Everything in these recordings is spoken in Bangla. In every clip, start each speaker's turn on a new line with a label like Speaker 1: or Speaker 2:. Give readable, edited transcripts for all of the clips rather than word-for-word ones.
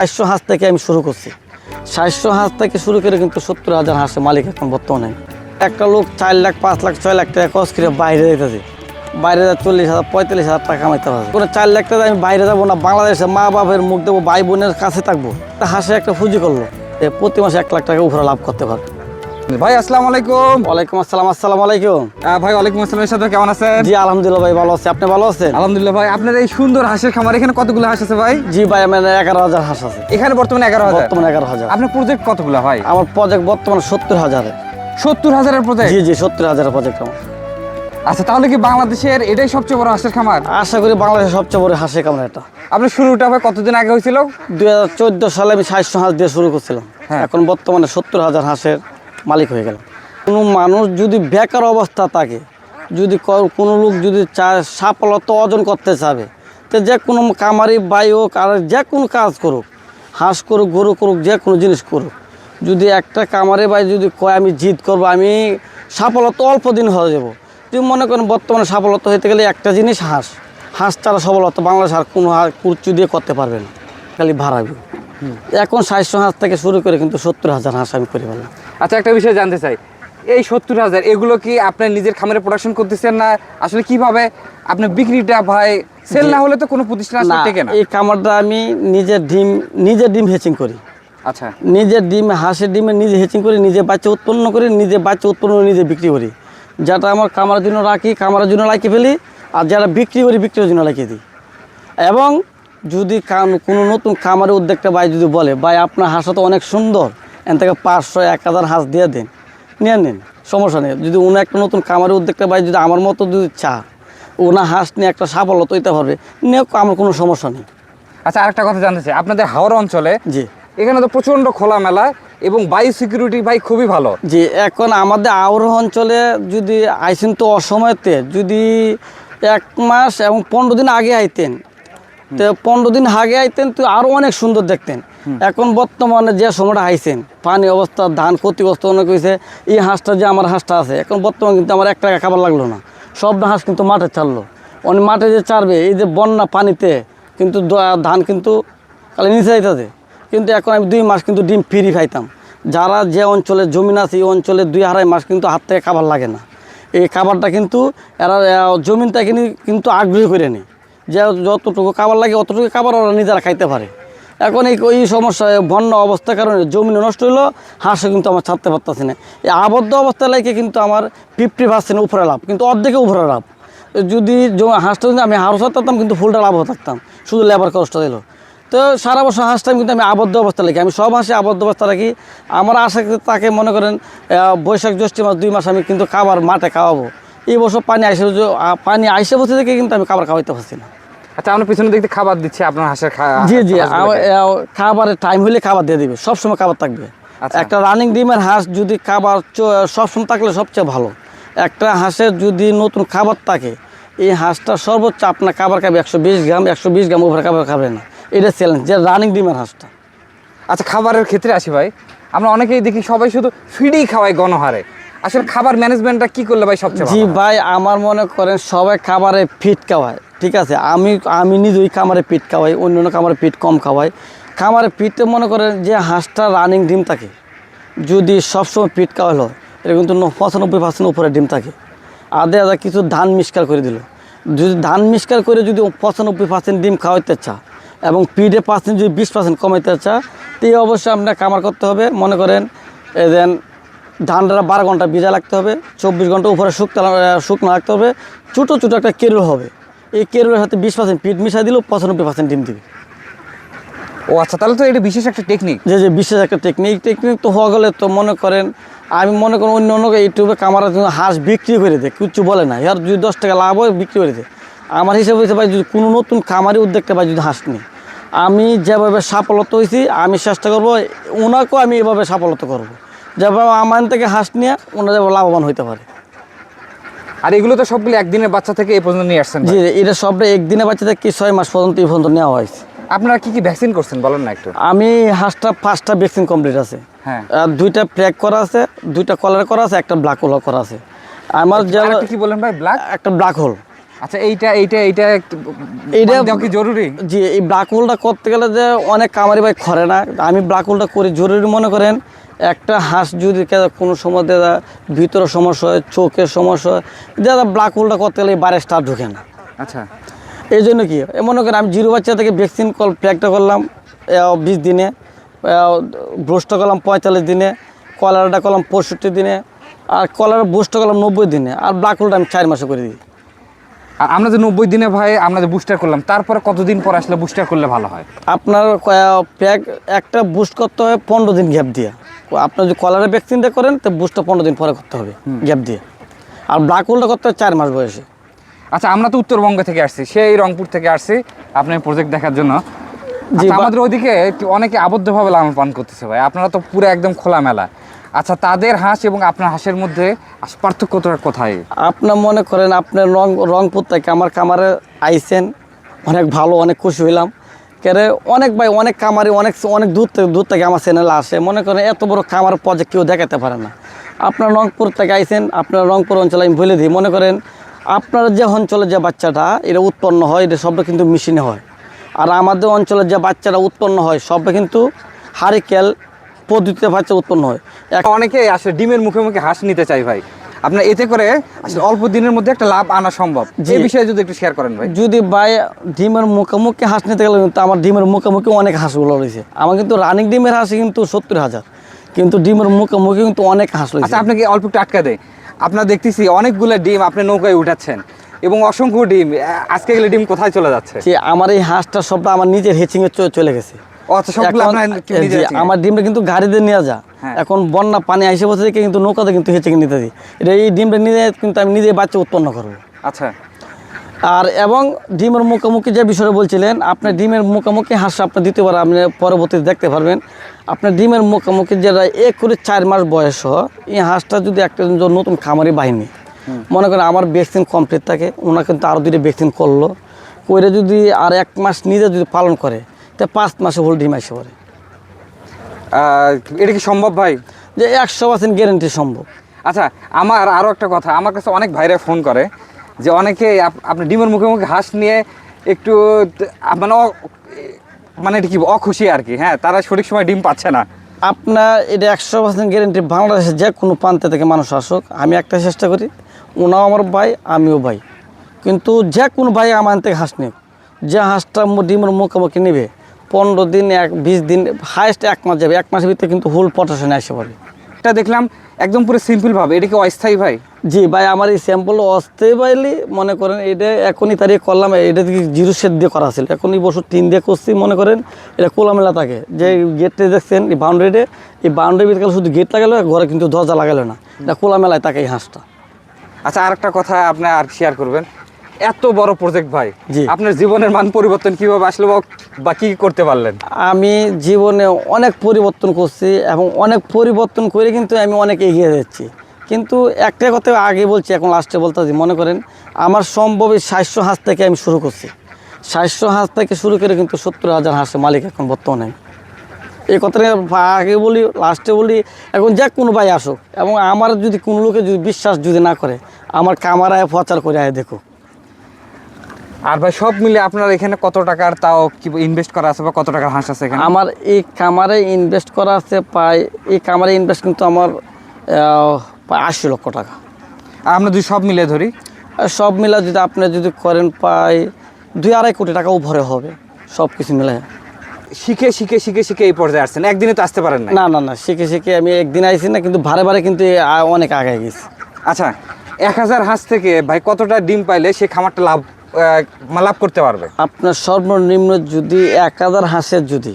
Speaker 1: 500 হাঁস থেকে আমি শুরু করছি। 700 হাঁস থেকে শুরু করে কিন্তু 70,000 হাঁসের মালিক এখন বর্তমানে। একটা লোক 4 লাখ 5 লাখ 6 লাখ টাকা খরচ করে বাইরে যেতেছে, বাইরে 40,000 45,000 টাকা কামাইতে পারবে। কোনো 4 লাখ টাকা আমি বাইরে যাবো না, বাংলাদেশে মা বাবার মুখ দেবো, ভাই বোনের কাছে থাকবো। হাঁসে একটা পুঁজি করলো, প্রতি মাসে 1 লাখ টাকা উপরে লাভ করতে পারবে।
Speaker 2: ভাই আসসালামু আলাইকুম।
Speaker 1: ওয়ালাইকুম আসসালাম। আসসালামু আলাইকুম
Speaker 2: ভাই ওয়ালাইকুম আসসালাম। সাথে কেমন আছেন?
Speaker 1: জি আলহামদুলিল্লাহ ভাই, ভালো আছি। আপনি ভালো আছেন?
Speaker 2: আলহামদুলিল্লাহ ভাই। আপনার এই সুন্দর হাঁসের খামার, এখানে কতগুলো হাঁস আছে ভাই?
Speaker 1: জি ভাই, আমার 11,000 হাঁস আছে
Speaker 2: এখানে বর্তমানে 11,000।
Speaker 1: বর্তমানে 11,000।
Speaker 2: আপনার প্রজেক্ট কতগুলো ভাই?
Speaker 1: আমার প্রজেক্ট বর্তমানে 70,000।
Speaker 2: 70,000-এর প্রজেক্ট?
Speaker 1: জি জি, 70,000 প্রজেক্ট আমার।
Speaker 2: আচ্ছা, তাহলে কি বাংলাদেশের এটাই সবচেয়ে বড় হাঁসের খামার?
Speaker 1: আশা করি বাংলাদেশের সবচেয়ে বড় হাঁসের খামার এটা।
Speaker 2: আপনার শুরুটা ভাই কতদিন আগে হয়েছিল?
Speaker 1: 2014 সালে আমি 700 হাঁস দিয়ে শুরু করছিলাম।
Speaker 2: হ্যাঁ।
Speaker 1: এখন বর্তমানে 70,000 হাঁসের মালিক হয়ে গেলাম। কোনো মানুষ যদি বেকার অবস্থা থাকে, যদি কোনো লোক যদি চায় সাফল্যতা অর্জন করতে চাবে, তো যে কোনো কামারি বাই হোক আর যে কোনো কাজ করুক, হাঁস করুক গরু করুক, যে কোনো জিনিস করুক, যদি একটা কামারি বাই যদি কয় আমি জিত করবো, আমি সাফল্যতা অল্প দিন হয়ে যাবো। যদি মনে করেন বর্তমানে সাফল্যতা হইতে গেলে একটা জিনিস হাঁস, হাঁস ছাড়া সফলতা বাংলাদেশ আর কোনো কুর্চি দিয়ে করতে পারবে না, খালি ভাড়াবি। এখন 700 হাঁস থেকে শুরু করে কিন্তু 70,000 হাঁস আমি করে ফেললাম।
Speaker 2: আচ্ছা, একটা বিষয় জানতে চাই, এই 70,000 এগুলো কি আপনার নিজের খামারে প্রোডাকশন করতেছেন না আসলে কিভাবে আপনার বিক্রিটা ভাই? সেল না হলে তো কোনো প্রতিষ্ঠান আসলে টেকে না।
Speaker 1: এই খামারটা আমি নিজের ডিম হেচিং করি।
Speaker 2: আচ্ছা,
Speaker 1: নিজের ডিম, হাঁসের ডিমে নিজে হেচিং করি, নিজে বাচ্চা উৎপন্ন করি, নিজে বাচ্চা উৎপন্ন করে নিজে বিক্রি করি। যেটা আমার খামারের জন্য রাখি, খামারের জন্য লাগিয়ে ফেলি, আর যারা বিক্রি করি বিক্রির জন্য লাগিয়ে দিই। এবং যদি কোনো নতুন খামারের উদ্যোক্তা ভাই যদি বলে, ভাই আপনার হাঁসটা তো অনেক সুন্দর, এখান থেকে 500 1,000 হাঁস দিয়ে দেন, নিয়ে নিন, সমস্যা নেই। যদি উনি একটা নতুন খামারের উদ্যোক্তা ভাই যদি আমার মতো যদি ওনা হাঁস নিয়ে একটা সাফল্য তৈতে পারবে, নিয়ে আমার কোনো সমস্যা নেই।
Speaker 2: আচ্ছা, আরেকটা কথা জানতে চাই, আপনাদের হাওড় অঞ্চলে
Speaker 1: জি
Speaker 2: এখানে তো প্রচন্ড খোলামেলা এবং বায়ু সিকিউরিটি ভাই খুবই ভালো।
Speaker 1: জি, এখন আমাদের আউরহ অঞ্চলে যদি আইসেন তো অসময়তে, যদি 1 মাস এবং 15 দিন আগে আইতেন, তো 15 দিন আগে আইতেন তো আরও অনেক সুন্দর দেখতেন। এখন বর্তমানে যে সময়টা আইছেন, পানি অবস্থা, ধান ক্ষতিগ্রস্ত অনেক হয়েছে। এই হাঁসটা যে আমার হাঁসটা আছে, এখন বর্তমানে কিন্তু আমার 1 টাকা খাবার লাগলো না, সব হাঁস কিন্তু মাঠে ছাড়লো। অনেক মাঠে যে ছাড়বে, এই যে বন্যা পানিতে কিন্তু ধান কিন্তু খালি নিচে যাইতেছে। কিন্তু এখন আমি 2 মাস কিন্তু ডিম ফ্রি খাইতাম। যারা যে অঞ্চলে জমিন আছে, এই অঞ্চলে 2-2.5 মাস কিন্তু হাত থেকে খাবার লাগে না। এই খাবারটা কিন্তু এরা জমিনটা কিন্তু আগ্রহী করে নেই, যে যতটুকু খাবার লাগে অতটুকু খাবার ওরা নিজেরা খাইতে পারে। এখন এই সমস্যা, বন্যা অবস্থার কারণে জমিন নষ্ট হইলো, হাঁসও কিন্তু আমার ছাড়তে পারতেছি না। এই আবদ্ধ অবস্থা লাগে কিন্তু আমার 50% উপরে লাভ, কিন্তু অর্ধেকে উপরে লাভ। যদি হাঁসটা যদি আমি হাঁস থাকতাম কিন্তু ফুলটা লাভও থাকতাম, শুধু লেবার কষ্ট দিল। তো সারা বছর হাঁসটা কিন্তু আমি আবদ্ধ অবস্থা রাখি, আমি সব হাঁসে আবদ্ধ অবস্থা রাখি। আমার আশা তাকে মনে করেন বৈশাখ জ্যৈষ্ঠ মাস 2 মাস আমি কিন্তু খাবার মাঠে খাওয়াবো। এই বছর পানি আইসে বসে থেকে কিন্তু আমি খাবার খাওয়াইতে পারছি না।
Speaker 2: আচ্ছা, আমরা পিছনে দেখতে খাবার দিচ্ছে আপনার হাঁসের
Speaker 1: জি জি, খাবারের টাইম হলে খাবার দিয়ে দিবে, সবসময় খাবার থাকবে।
Speaker 2: আচ্ছা।
Speaker 1: একটা রানিং ডিমের হাঁস যদি খাবার সবসময় থাকলে সবচেয়ে ভালো। একটা হাঁসের যদি নতুন খাবার থাকে, এই হাঁসটা সর্বোচ্চ আপনার খাবার খাবে 120 গ্রাম, 120 গ্রাম উপরে খাবার খাবে না। এটা চ্যালেঞ্জ, যে রানিং ডিমের হাঁসটা।
Speaker 2: আচ্ছা, খাবারের ক্ষেত্রে আসি ভাই, আমরা অনেকেই দেখি সবাই শুধু ফিডই খাওয়ায় গণহারে। আসলে খাবার ম্যানেজমেন্টটা কি করলে ভাই সবচেয়ে ভালো?
Speaker 1: জি ভাই, আমার মনে করেন সবাই খাবারে ফিট খাওয়ায়, ঠিক আছে। আমি নিজেই খামারে পিট খাওয়াই, অন্য খামারে পিট কম খাওয়াই। খামারে পিটে মনে করেন যে হাঁসটা রানিং ডিম থাকে, যদি সবসময় পিট খাওয়ালো, এটা কিন্তু 95% উপরে ডিম থাকে। আধা কিছু ধান মিক্সচার করে দিল, যদি ধান মিক্সচার করে যদি 95% ডিম খাওয়াইতে চা এবং পিটে 5% যদি 20% কমাইতে চা, তো এই অবশ্যই আপনার খামার করতে হবে। মনে করেন দেন ধানটা 12 ঘন্টা ভিজা রাখতে হবে, 24 ঘন্টা উপরে শুকনো রাখতে হবে। ছোটো ছোটো একটা কেরুল হবে, এই কেরুলের সাথে 20% পিট মিশাই দিলেও 95% ডিম দিবে।
Speaker 2: ও আচ্ছা, তাহলে তো এটা বিশেষ একটা টেকনিক।
Speaker 1: যে বিশেষ একটা টেকনিক তো হওয়া গেলে তো মনে করেন, আমি মনে করেন অন্য ইউটিউবে কামারের জন্য হাঁস বিক্রি করে দেয়, কিছু বলে না, আর যদি 10 টাকা লাভ হয় বিক্রি করে দেয়। আমার হিসেবে হয়েছে ভাই, যদি কোনো নতুন খামারি উদ্যোগটা ভাই যদি হাঁস নিই, আমি যেভাবে সাফল্যতা হয়েছি আমি চেষ্টা করবো ওনাকেও আমি এভাবে সাফল্যতা করবো, যেভাবে আমার থেকে হাঁস নিয়ে ওনারা যেভাবে লাভবান হইতে পারে।
Speaker 2: আর এগুলো তো সবগুলো একদিনের বাচ্চা থেকে এই পর্যন্ত নিয়ে আসছেন?
Speaker 1: জি, এটা সবটা একদিনে বাচ্চা থেকে 6 মাস পর্যন্ত এই পর্যন্ত নেওয়া হয়েছে।
Speaker 2: আপনারা কি কি ভ্যাকসিন করছেন বলেন না একটু?
Speaker 1: আমি হাঁসটা 5টা ভ্যাকসিন কমপ্লিট আছে।
Speaker 2: হ্যাঁ,
Speaker 1: 2টা প্র্যাক করা আছে, 2টা কলার করা আছে, একটা ব্ল্যাক হোল করা আছে। আমার
Speaker 2: কি বলেন ভাই? ব্ল্যাক?
Speaker 1: একটা ব্ল্যাক হোল,
Speaker 2: আচ্ছা এইটা
Speaker 1: এইটা
Speaker 2: দেওয়া কি জরুরি?
Speaker 1: জি, এই ব্ল্যাক হোলটা করতে গেলে যে অনেক কামারি ভাই করে না, আমি ব্ল্যাক হোলটা করি জরুরি মনে করেন। একটা হাঁস যদি কোনো সময় দাদা ভিতরে সমস্যা হয়, চোখের সমস্যা হয়, দাদা ব্ল্যাক হোলটা করতে গেলে এই বাইরে স্টার ঢুকে না।
Speaker 2: আচ্ছা
Speaker 1: এই জন্য কি মনে করেন আমি জিরো বাচ্চা থেকে ভ্যাকসিন প্যাকটা করলাম 20 দিনে, ব্রোস্টটা করলাম 45 দিনে, কলারটা করলাম 65 দিনে, আর কলার বুস্টটা করলাম 90 দিনে, আর ব্ল্যাক হোলটা আমি 4 মাসে করে দিই।
Speaker 2: আর আমরা যে 90 দিনে ভাই আমরা যে বুস্টার করলাম, তারপরে কতদিন পর আসলে বুস্টার করলে ভালো হয়?
Speaker 1: আপনার প্যাক একটা বুস্ট করতে হয় 15 দিন গ্যাপ দিয়ে। আপনার যদি কলারের ভ্যাকসিনটা করেন তো বুস্টটা 15 দিন পরে করতে হবে গ্যাপ দিয়ে, আর ব্ল্যাক হোলটা করতে হয় 4 মাস বয়সে।
Speaker 2: আচ্ছা আমরা তো উত্তরবঙ্গ থেকে আসছি, সেই রংপুর থেকে আসছি আপনার প্রজেক্ট দেখার জন্য।
Speaker 1: জি,
Speaker 2: আচ্ছা, আমাদের ওইদিকে অনেকে আবদ্ধভাবে লালন পালন করতেছে ভাই, আপনারা তো পুরো একদম খোলামেলা। আচ্ছা তাদের হাঁস এবং আপনার হাঁসের মধ্যে পার্থক্যটা কোথায়?
Speaker 1: আপনার মনে করেন আপনার রংপুর থেকে আমার কামারে আইসেন, অনেক ভালো, অনেক খুশি হইলাম। কেরে অনেক ভাই অনেক কামারি অনেক দূর থেকে আমার চ্যানেলে আসে, মনে করেন এত বড় খামার প্রজেক্ট কেউ দেখাতে পারে না। আপনার রংপুর থেকে আইসেন, আপনার রংপুর অঞ্চলে আমি বলে দিই, মনে করেন আপনার যে অঞ্চলে যে বাচ্চাটা এটা উৎপন্ন হয় এটা সবটা কিন্তু মেশিনে হয়, আর আমাদের অঞ্চলে যে বাচ্চাটা উৎপন্ন হয় সবটা কিন্তু হারিকেল পদ্ধতিতে বাচ্চা উৎপন্ন হয়।
Speaker 2: অনেকে আসলে ডিমের মুখে মুখে হাঁস নিতে চাই ভাই, আপনার এতে করে আসলে অল্প দিনের মধ্যে একটা লাভ আনা সম্ভব।
Speaker 1: জি।
Speaker 2: এই বিষয়ে যদি একটু শেয়ার করেন ভাই।
Speaker 1: যদি ভাই ডিমের মুখোমুখি হাঁস নিতে গেলে কিন্তু আমার ডিমের মুখোমুখি অনেক হাঁসগুলো রয়েছে, আমার কিন্তু রানিং ডিমের হাঁস কিন্তু 70,000, কিন্তু ডিমের মুখোমুখি কিন্তু অনেক হাঁস রয়েছে।
Speaker 2: আচ্ছা আপনাকে অল্প একটু আটকা দেয়, আপনার দেখতেছি অনেকগুলো ডিম আপনি নৌকায় উঠাচ্ছেন এবং অসংখ্য ডিম, আজকে গেলে ডিম কোথায় চলে যাচ্ছে?
Speaker 1: যে আমার এই হাঁসটা সবটা আমার নিজের হেচিংয়ে চলে গেছে।
Speaker 2: ও আচ্ছা, সবগুলো
Speaker 1: এখন
Speaker 2: আপনার নিজে
Speaker 1: জি, আমার ডিমটা কিন্তু গাড়িতে নিয়ে যা,
Speaker 2: হ্যাঁ।
Speaker 1: এখন বন্যা পানি আইসে বসে থেকে কিন্তু নৌকাতে কিন্তু হেঁচে নিতে দিই, এটা এই ডিমটা নিয়ে কিন্তু আমি নিজে বাচ্চা উৎপন্ন করবো।
Speaker 2: আচ্ছা
Speaker 1: আর এবং ডিমের মুখোমুখি যে বিষয়টা বলছিলেন, আপনার ডিমের মুখোমুখি হাঁস আপনার দ্বিতীয়বার আপনি পরবর্তীতে দেখতে পারবেন। আপনার ডিমের মুখোমুখি যেটা 1 করে 4 মাস বয়স হয়, এই হাঁসটা যদি একটা নতুন খামারি বাহিনী মনে করেন আমার ভ্যাকসিন কমপ্লিট থাকে, ওনারা কিন্তু আরও 2টা ভ্যাকসিন করলো, করে যদি আর 1 মাস নিজে যদি পালন করে তো 5 মাসে হল ডিম আসে পড়ে।
Speaker 2: এটা কি সম্ভব ভাই?
Speaker 1: যে 100% গ্যারেন্টি সম্ভব।
Speaker 2: আচ্ছা আমার আরও একটা কথা, আমার কাছে অনেক ভাইরা ফোন করে যে অনেকে আপনি ডিমের মুখে মুখে হাঁস নিয়ে একটু মানে মানে এটা কি অখুশি আর কি, হ্যাঁ তারা সঠিক সময় ডিম পাচ্ছে না।
Speaker 1: আপনার এটা 100% গ্যারেন্টি, বাংলাদেশে যে কোনো প্রান্তে থেকে মানুষ আসুক, আমি একটা চেষ্টা করি, ওনাও আমার ভাই আমিও ভাই, কিন্তু যে কোনো ভাই আমার থেকে হাঁস নিক, যে হাঁসটা ডিমের মুখোমুখি নেবে 15 দিন 20 দিন হাইস্ট 1 মাস যাবে, 1 মাসের ভিতরে কিন্তু ফুল পটেশনে আসে পারে।
Speaker 2: এটা দেখলাম একদম পুরো সিম্পল ভাবে, এটা কি অস্থায়ী ভাই?
Speaker 1: জি ভাই, আমার এই স্যাম্পল অস্থায়ী পাইলি মনে করেন এটা এখনই তারিখ করলাম, এটা থেকে 0 শেড দিয়ে করা ছিল, এখন এই বছর 3 দিয়ে করছি, মনে করেন এটা খোলামেলা থাকে। যে গেটটা দেখছেন এই বাউন্ডারিতে, এই বাউন্ডারি ভিতরে শুধু গেট লাগালো, ঘরে কিন্তু দরজা লাগালো না, এটা খোলামেলায় থাকে এই হাঁসটা।
Speaker 2: আচ্ছা আর একটা কথা আপনি আর শেয়ার করবেন, এত বড় প্রজেক্ট ভাই,
Speaker 1: জি।
Speaker 2: আপনার জীবনের মান পরিবর্তন কিভাবে আসলো বা কি করতে পারলেন?
Speaker 1: আমি জীবনে অনেক পরিবর্তন করছি এবং অনেক পরিবর্তন করে কিন্তু আমি অনেক এগিয়ে যাচ্ছি, কিন্তু একটা কথা আগে বলছি এখন লাস্টে বলতেছি, মনে করেন আমার সম্ভব 700 হাঁস থেকে আমি শুরু করছি, 700 হাঁস থেকে শুরু করে কিন্তু 70,000 হাঁসের মালিক এখন বর্তমানে আমি। এই কথাটা আগে বলি লাস্টে বলি, এখন যে কোনো ভাই আসুক, এবং আমার যদি কোনো লোকে যদি বিশ্বাস যদি না করে, আমার কামারায় প্রচার করে আয় দেখো।
Speaker 2: আর ভাই সব মিলে আপনার এখানে কত টাকার তাও কি ইনভেস্ট করা আছে বা কত টাকার হাঁস আছে এখানে?
Speaker 1: আমার এই কামারে ইনভেস্ট করা আছে প্রায়, এই কামারে ইনভেস্ট কিন্তু আমার প্রায় 80 লক্ষ টাকা।
Speaker 2: আর আমরা যদি সব মিলে ধরি,
Speaker 1: আর সব মিলা যদি আপনি যদি করেন প্রায় 2-2.5 কোটি টাকা উপরে হবে সব কিছু মিলে।
Speaker 2: শিখে শিখে শিখে শিখে এই পর্যায়ে আসছেন, একদিনে তো আসতে পারেন না।
Speaker 1: না না না, শিখে শিখে আমি একদিন আইছি না, কিন্তু ভারে ভারে কিন্তু অনেক আগে গেছি।
Speaker 2: আচ্ছা 1000 হাঁস থেকে ভাই কতটা ডিম পাইলে সে খামারটা লাভ করতে পারবে?
Speaker 1: আপনার সর্বনিম্ন যদি 1000 হাঁসের, যদি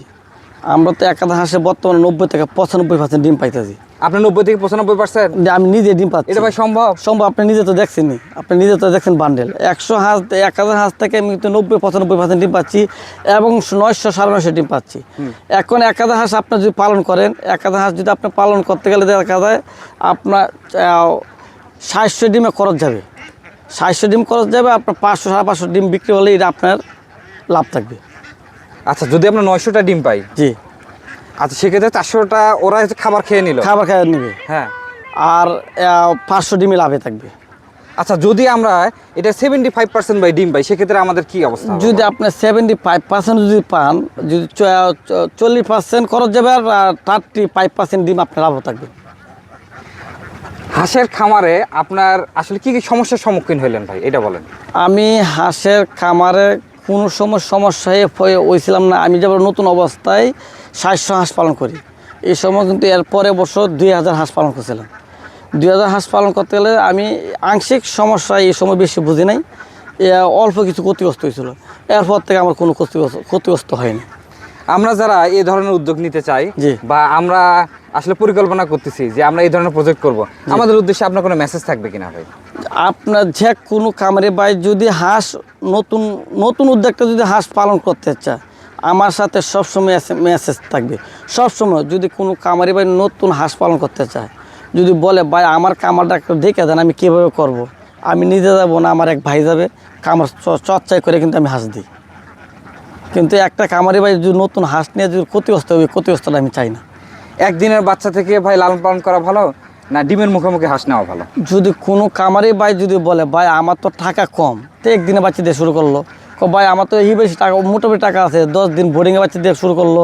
Speaker 1: আমরা তো 1000 হাঁসে বর্তমানে 90 থেকে 95% ডিম পাইতেছি।
Speaker 2: আপনার 90 থেকে 95%?
Speaker 1: আমি নিজে ডিম পাচ্ছি।
Speaker 2: এটা ভাই সম্ভব?
Speaker 1: সম্ভব, আপনি নিজে তো দেখছেনই, আপনি নিজে তো দেখছেন বান্ডেল 100 হাঁস 1000 হাঁস থেকে আমি তো 90-95% ডিম পাচ্ছি এবং 900-950 ডিম পাচ্ছি। এখন 1000 হাঁস আপনি যদি পালন করেন, 1000 হাঁস যদি আপনি পালন করতে গেলে দেখা যায় আপনার 700 ডিমে খরচ যাবে, 700 ডিম খরচ যাবে, আপনার 500-550 ডিম বিক্রি হলে এটা আপনার লাভ থাকবে।
Speaker 2: আচ্ছা যদি আমরা 900টা ডিম পাই,
Speaker 1: জি,
Speaker 2: আচ্ছা সেক্ষেত্রে 400টা ওরা খাবার খেয়ে নিল,
Speaker 1: খাবার খাওয়া নেবে,
Speaker 2: হ্যাঁ,
Speaker 1: আর 500 ডিমে লাভে থাকবে।
Speaker 2: আচ্ছা, যদি আমরা এটা 75% বাই ডিম পাই, সেক্ষেত্রে আমাদের কি অবস্থা হবে?
Speaker 1: যদি আপনি 75% যদি পান, যদি 40% খরচ যাবে আর 35% ডিম আপনার লাভ থাকবে।
Speaker 2: হাঁসের খামারে আপনার আসলে কি কি সমস্যার সম্মুখীন হলেন ভাই, এটা বলেন।
Speaker 1: আমি হাঁসের খামারে কোনো সময় সমস্যায় হয়েছিলাম না। আমি যেমন নতুন অবস্থায় 700 হাঁস পালন করি, এই সময় কিন্তু এর পরে বছর 2000 হাঁস পালন করছিলাম। 2000 হাঁস পালন করতে গেলে আমি আংশিক সমস্যা এই সময় বেশি বুঝি নাই, অল্প কিছু ক্ষতিগ্রস্ত হয়েছিল। এরপর থেকে আমার কোনো ক্ষতিগ্রস্ত হয়নি।
Speaker 2: আমরা যারা এই ধরনের উদ্যোগ নিতে চাই
Speaker 1: জি।
Speaker 2: বা আমরা আসলে পরিকল্পনা করতেছি যে আমরা এই ধরনের প্রজেক্ট করব, আমাদের উদ্দেশ্যে আপনার কোনো মেসেজ থাকবে কিনা ভাই?
Speaker 1: আপনার যে কোনো খামারে ভাই যদি হাঁস নতুন নতুন উদ্যোগটা যদি হাঁস পালন করতে চায়, আমার সাথে সবসময় মেসেজ থাকবে। সবসময় যদি কোনো খামারে ভাই নতুন হাঁস পালন করতে চায়, যদি বলে ভাই আমার খামারটা একটু দেখে দেন, আমি কীভাবে করব। আমি নিজে যাবো না, আমার এক ভাই যাবে, খামার চর্চাই করে কিন্তু আমি হাঁস দিই। কিন্তু একটা খামারে ভাই যদি নতুন হাঁস নিয়ে যদি ক্ষতিগ্রস্ত হবে, ক্ষতিগ্রস্তটা আমি চাই না।
Speaker 2: একদিনের বাচ্চা থেকে ভাই লালন পালন করা ভালো না ডিমের মুখোমুখি হাঁস নেওয়া ভালো?
Speaker 1: যদি কোনো খামারে ভাই যদি বলে ভাই আমার তো টাকা কম, তো একদিনে বাচ্চা দিয়ে শুরু করলো, ভাই আমার তো এই বেশি টাকা, মোটামুটি টাকা আছে, 10 দিন বোর্ডিংয়ে বাচ্চা দিয়ে শুরু করলো,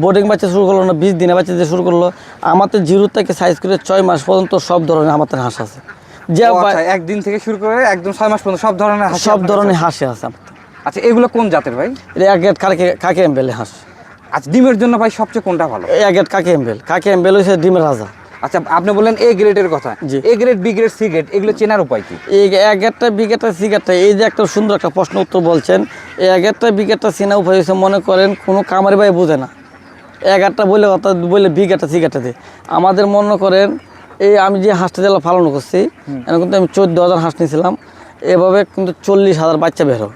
Speaker 1: বোর্ডিং বাচ্চা শুরু করলো না 20 দিনে বাচ্চা দিয়ে শুরু করলো। আমার তো 0 থেকে সাইজ করে 6 মাস পর্যন্ত সব ধরনের আমার তো হাঁস আছে। যে
Speaker 2: ও আচ্ছা, একদিন থেকে শুরু করে একদম 6 মাস পর্যন্ত সব ধরনের হাঁস?
Speaker 1: সব ধরনের হাঁসে আছে আমার তো।
Speaker 2: আচ্ছা, এগুলো কোন জাতের ভাই?
Speaker 1: এটা এক গেট কাকে এমবেল হাঁস।
Speaker 2: আচ্ছা, ডিমের জন্য ভাই সবচেয়ে কোনটা ভালো?
Speaker 1: এক গেট কাকে এমবেল হয়েছে ডিমের রাজা।
Speaker 2: আচ্ছা, আপনি বললেন এ গ্রেডের কথা।
Speaker 1: জি।
Speaker 2: A grade, B grade, C grade, এগুলো চেনার উপায় কি?
Speaker 1: এই এক গেটটা বি গেটটা সি গেটটা, এই যে একটা সুন্দর একটা প্রশ্ন উত্তর বলছেন। এই এক গেটটা বি গেটটা চেনা উপায় হয়েছে, মনে করেন কোনো খামারি ভাই বোঝে না, এক একটা বলে কথা বলে বি গেটটা সি গেটটা দিয়ে। আমাদের মনে করেন এই আমি যে হাঁসটা জেলা পালন করছি, এখন কিন্তু আমি 14,000 হাঁস নিয়েছিলাম, এভাবে কিন্তু 40,000 বাচ্চা বেরো।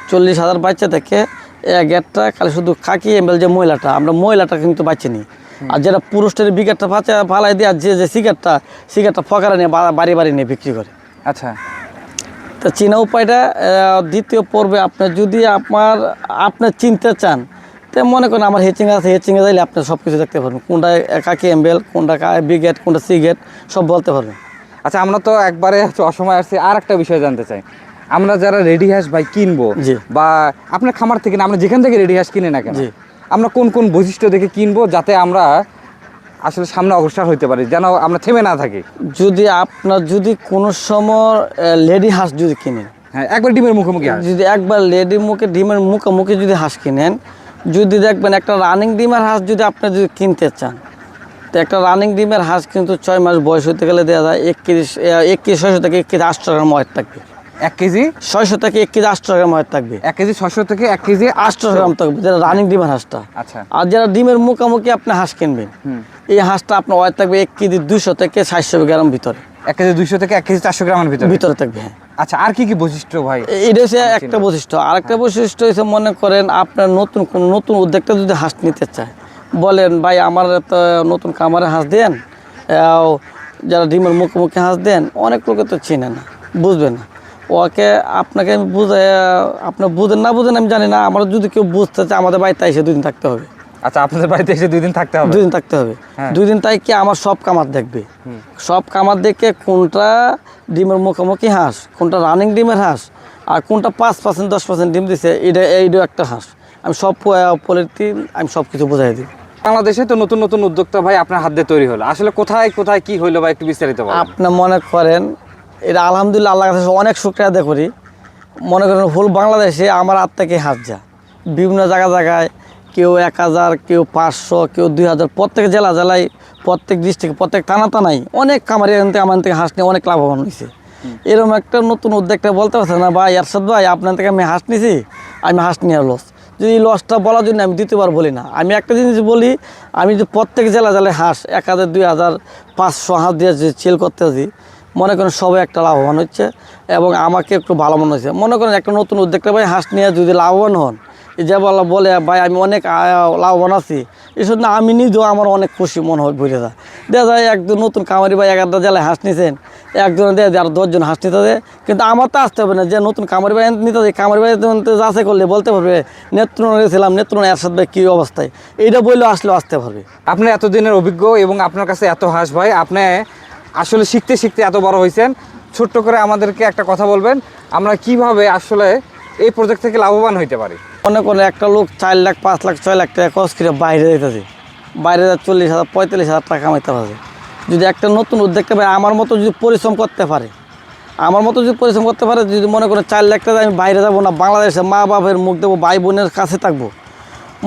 Speaker 1: 40,000 বাচ্চা থেকে এক গেটটা খালি শুধু খাকি এমবেল যে মহিলাটা, আমরা মহিলাটা কিন্তু বাচ্চা নিই। আর যেটা পুরুষটার বিকেটটা ফালাই দিয়ে, আর যে সিগারটা ফকারা নিয়ে বাড়ি নিয়ে বিক্রি করে।
Speaker 2: আচ্ছা,
Speaker 1: তো চীনা উপায়টা দ্বিতীয় পর্বে আপনার যদি আপনার চিনতে চান, তো মনে করেন আমার হেচিং আছে, হেচিংয়ে যাইলে আপনি সব কিছু দেখতে পারবেন, কোনটা কাকি এমবেল, কোনটা বি গেট, কোনটা সি গেট, সব বলতে পারবেন।
Speaker 2: আচ্ছা, আমরা তো একবারে অসময় আসছি, আর একটা বিষয় জানতে চাই। আমরা যারা রেডি হাঁস ভাই কিনবো,
Speaker 1: জি।
Speaker 2: বা আপনার খামার থেকে না, আমরা যেখান থেকে রেডি হাঁস কিনে না কেন,
Speaker 1: জি।
Speaker 2: আমরা কোন কোন বৈশিষ্ট্য দেখে কিনবো যাতে আমরা আসলে সামনে অগ্রসর হইতে পারি, যেন আমরা থেমে না থাকি?
Speaker 1: যদি কোনো সময় লেডি হাঁস যদি কিনেন,
Speaker 2: হ্যাঁ, একবার ডিমের মুখোমুখি হাঁস।
Speaker 1: যদি একবার ডিমের মুখোমুখি যদি হাঁস কিনেন, যদি দেখবেন একটা রানিং ডিমের হাঁস যদি আপনি যদি কিনতে চান, তো একটা রানিং ডিমের হাঁস কিন্তু 6 মাস বয়স হতে গেলে দেওয়া যায় 1 কেজি 600 থেকে 1 কেজি 800 গ্রাম ওয়েট থাকবে।
Speaker 2: 1 কেজি
Speaker 1: 600 থেকে 1 কেজি 800 গ্রাম ওয়েট থাকবে।
Speaker 2: 1 কেজি 600 থেকে 1 কেজি
Speaker 1: 800 গ্রাম থাকবে, যেটা রানিং ডিমের হাঁসটা।
Speaker 2: আচ্ছা।
Speaker 1: আর যারা ডিমের মুখোমুখি আপনি হাঁস কিনবেন, এই হাঁসটা আপনার ওয়েট থাকবে 1 কেজি 200 থেকে 700 গ্রাম ভিতরে।
Speaker 2: 1 কেজি 200 থেকে 1 কেজি 400 গ্রামের
Speaker 1: ভিতরে থাকবে, হ্যাঁ।
Speaker 2: আচ্ছা, আর কি কি বৈশিষ্ট্য ভাই?
Speaker 1: এটা হচ্ছে একটা বৈশিষ্ট্য। আরেকটা বৈশিষ্ট্য হচ্ছে, মনে করেন আপনার নতুন উদ্যোক্তা যদি হাঁস নিতে চায়, বলেন ভাই আমার তো নতুন খামারে হাঁস দেন, যারা ডিমের মুখোমুখি হাঁস দেন, অনেক লোকে তো চেনে না, বুঝবে না। ওকে আপনাকে আমি বুঝাই, আপনি বুঝেন না বুঝেন আমি জানি না, আমরা যদি কেউ বুঝতে চায় আমাদের বাড়িতে এসে 2 দিন থাকতে হবে।
Speaker 2: আচ্ছা, আপনাদের বাড়িতে এসে 2 দিন থাকতে হবে?
Speaker 1: 2 দিন থাকতে হবে।
Speaker 2: হ্যাঁ।
Speaker 1: 2 দিন তাই কি আমার সব কামার দেখবে, সব কামার দেখে কোনটা ডিমের মুখোমুখি হাঁস, কোনটা রানিং ডিমের হাঁস, আর কোনটা 5% 10% ডিম দিছে, এইটা একটা হাঁস, আমি সব পলিটি আমি সব কিছু বোঝাই দিই।
Speaker 2: বাংলাদেশে তো নতুন নতুন উদ্যোক্তা ভাই আপনার হাত দিয়ে তৈরি হলো, আসলে কোথায় কোথায় কি হইলো ভাই একটু বিস্তারিত বলেন।
Speaker 1: আপনি মনে করেন এটা আলহামদুলিল্লাহ আল্লাহর কাছে অনেক শুকরিয়া আদায় করি। মনে করেন হোল বাংলাদেশে আমার হাত থেকে হাঁস যা বিভিন্ন জায়গায়, কেউ 1000, কেউ 500, কেউ 2000, প্রত্যেক জেলায়, প্রত্যেক ডিস্ট্রিক্টে, প্রত্যেক থানায় অনেক খামারি আমার থেকে হাঁস নিয়ে অনেক লাভবান হয়েছে। এরকম একটা নতুন উদ্যোগটা বলতে পারছে না ভাই এরশাদ ভাই আপনার থেকে আমি হাঁস নিছি, আমি হাঁস নিয়ে লস, যদি লসটা বলার জন্য আমি দ্বিতীয়বার বলি না। আমি একটা জিনিস বলি, আমি যে প্রত্যেক জেলায় হাঁস 1000, 2000, 500 হাঁস দিয়ে যে সেল করতেছি, মনে করেন সবাই একটা লাভবান হচ্ছে এবং আমাকে একটু ভালো মনে হচ্ছে। মনে করেন একটা নতুন উদ্যোগটা ভাই হাঁস নিয়ে যদি লাভবান হন, যে বলে ভাই আমি অনেক লাভবান আছি, এসব না আমি নিজেও আমার অনেক খুশি মনে হয় ভরে যায়। দেখা যায় একজন নতুন খামারি ভাই 11টা জেলায় হাঁস নিছেন, একজনে দেয় আর 10 জন হাঁস নিতে দেয়, কিন্তু আমার তো আসতে হবে না, যে নতুন খামারি ভাই নিতে দেয়, খামারি ভাই যাচাই করলে বলতে পারবে নেত্রকোনা গেছিলাম, নেত্রকোনা এরশাদ ভাই কী অবস্থায়, এইটা বললেও আসতে পারবে।
Speaker 2: আপনি এতদিনের অভিজ্ঞ এবং আপনার কাছে এত হাঁস ভাই, আপনি আসলে শিখতে শিখতে এত বড় হয়েছেন, ছোট্ট করে আমাদেরকে একটা কথা বলবেন, আমরা কিভাবে আসলে এই প্রজেক্ট থেকে লাভবান হইতে পারি।
Speaker 1: মনে করেন একটা লোক 4 লাখ 5 লাখ 6 লাখ টাকা খরচ করে বাইরে যেতেছে, বাইরে 40,000 45,000 টাকা কামাইতে পারে। যদি একটা নতুন উদ্যোক্তা ভাই আমার মতো যদি পরিশ্রম করতে পারে, আমার মতো যদি পরিশ্রম করতে পারে, যদি মনে করেন 4 লাখ টাকা আমি বাইরে যাবো না, বাংলাদেশে মা বাপের মুখ দেবো, ভাই বোনের কাছে থাকবো।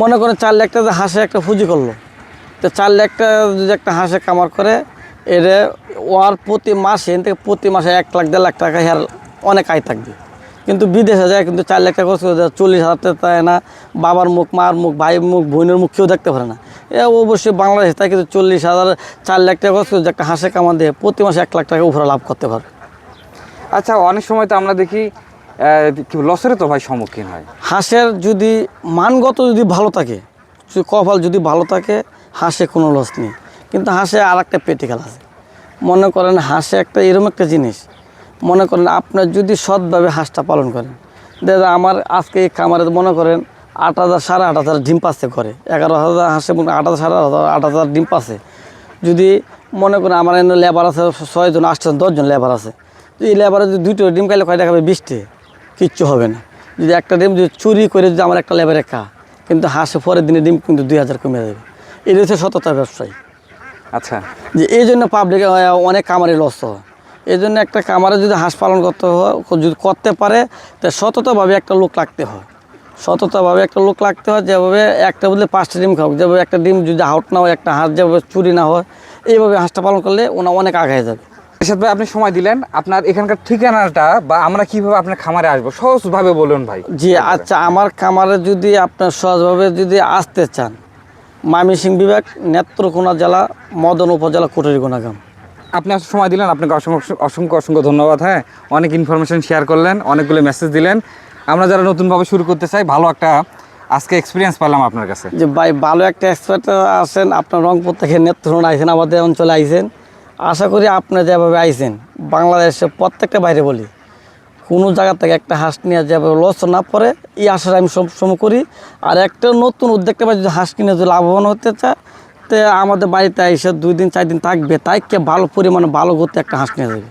Speaker 1: মনে করেন 4 লাখ টাকা হাঁসে একটা পুঁজি করলো, তো 4 লাখ টাকা যদি একটা হাঁসে কামার করে, এর ওর প্রতি মাসে এখান থেকে প্রতি মাসে 1 লাখ 1.5 লাখ টাকা আর অনেক আয় থাকবে। কিন্তু বিদেশে যায় কিন্তু 4 লাখ টাকা খরচ করে 40,000 টাকা তাই না, বাবার মুখ, মার মুখ, ভাইয়ের মুখ, বোনের মুখ কেউ দেখতে পারে না। এ অবশ্যই বাংলাদেশে তাই কিন্তু 40,000 4 লাখ টাকা খরচ করে যে একটা হাঁসে কামান দিয়ে প্রতি মাসে 1 লাখ টাকা উপরে লাভ করতে পারে।
Speaker 2: আচ্ছা, অনেক সময় তো আমরা দেখি লসের তো ভাই সম্মুখীন হয়।
Speaker 1: হাঁসের যদি মানগত যদি ভালো থাকে, কপাল যদি ভালো থাকে, হাঁসে কোনো লস নেই। কিন্তু হাঁসে আর একটা প্র্যাকটিক্যাল আছে। মনে করেন হাঁসে একটা এরকম একটা জিনিস, মনে করেন আপনার যদি সৎভাবে হাঁসটা পালন করেন, দাদা আমার আজকে এই খামারে মনে করেন 8,000 8,500 ডিম পাচ্ছে করে, 11,000 হাঁসে 8,000 8,500 ডিম পাচ্ছে। যদি মনে করেন আমার এখানে লেবার আছে 6 জন 8 জন 10 জন লেবার আছে, এই লেবারে যদি 2টো ডিম খাইলে কয় টাকা হবে? 20 কিচ্ছু হবে না। যদি একটা ডিম যদি চুরি করে যদি আমার একটা লেবারে খা, কিন্তু হাঁসে পরের দিনে ডিম কিন্তু 2,000 কমে যাবে। এটা হচ্ছে সততার ব্যবসায়ী।
Speaker 2: আচ্ছা,
Speaker 1: যে এই জন্য পাবলিক অনেক কামারে লস হয়। এই জন্য একটা কামারে যদি হাঁস পালন করতে হয়, যদি করতে পারে, তো সততাভাবে একটা লোক রাখতে হয়। সততাভাবে একটা লোক রাখতে হয়, যেভাবে একটা বদলে 5টা ডিম খাও, যেভাবে একটা ডিম যদি আউট না হয়, একটা হাঁস যেভাবে চুরি না হয়, এইভাবে হাঁসটা পালন করলে ওনা অনেক আগায় যাবে।
Speaker 2: এরশাদ ভাই, আপনি সময় দিলেন, আপনার এখানকার ঠিকানাটা বা আমরা কিভাবে আপনার খামারে আসবো সহজভাবে বলুন ভাই।
Speaker 1: জি আচ্ছা, আমার খামারে যদি আপনার সহজভাবে যদি আসতে চান, ময়মনসিংহ বিভাগ, নেত্রকোনা জেলা, মদন উপজেলা, কুটুরিগোনা গ্রাম।
Speaker 2: আপনি আজকে সময় দিলেন, আপনাকে অসংখ্য অসংখ্য অসংখ্য ধন্যবাদ। হ্যাঁ, অনেক ইনফরমেশন শেয়ার করলেন, অনেকগুলো মেসেজ দিলেন। আমরা যারা নতুনভাবে শুরু করতে চাই, ভালো একটা আজকে এক্সপিরিয়েন্স পেলাম আপনার কাছে।
Speaker 1: যে ভাই ভালো একটা এক্সপার্ট আছেন, আপনার রংপুর থেকে নেত্রকোনা আইছেন, আমাদের অঞ্চলে আইছেন। আশা করি আপনি যেভাবে আইছেন, বাংলাদেশের প্রত্যেকটা বাইরে বলি, কোনো জায়গা থেকে একটা হাঁস নিয়ে যেভাবে লস না পড়ে, এই আশাটা আমি সবসময় করি। আর একটা নতুন উদ্যোক্তা ভাই যদি হাঁস কিনে যদি লাভবান হতে চায়, তো আমাদের বাড়িতে এসে 2 দিন 4 দিন থাকবে, তাই ভালো পরিমাণে ভালো গতি একটা হাঁস নিয়ে যাবে।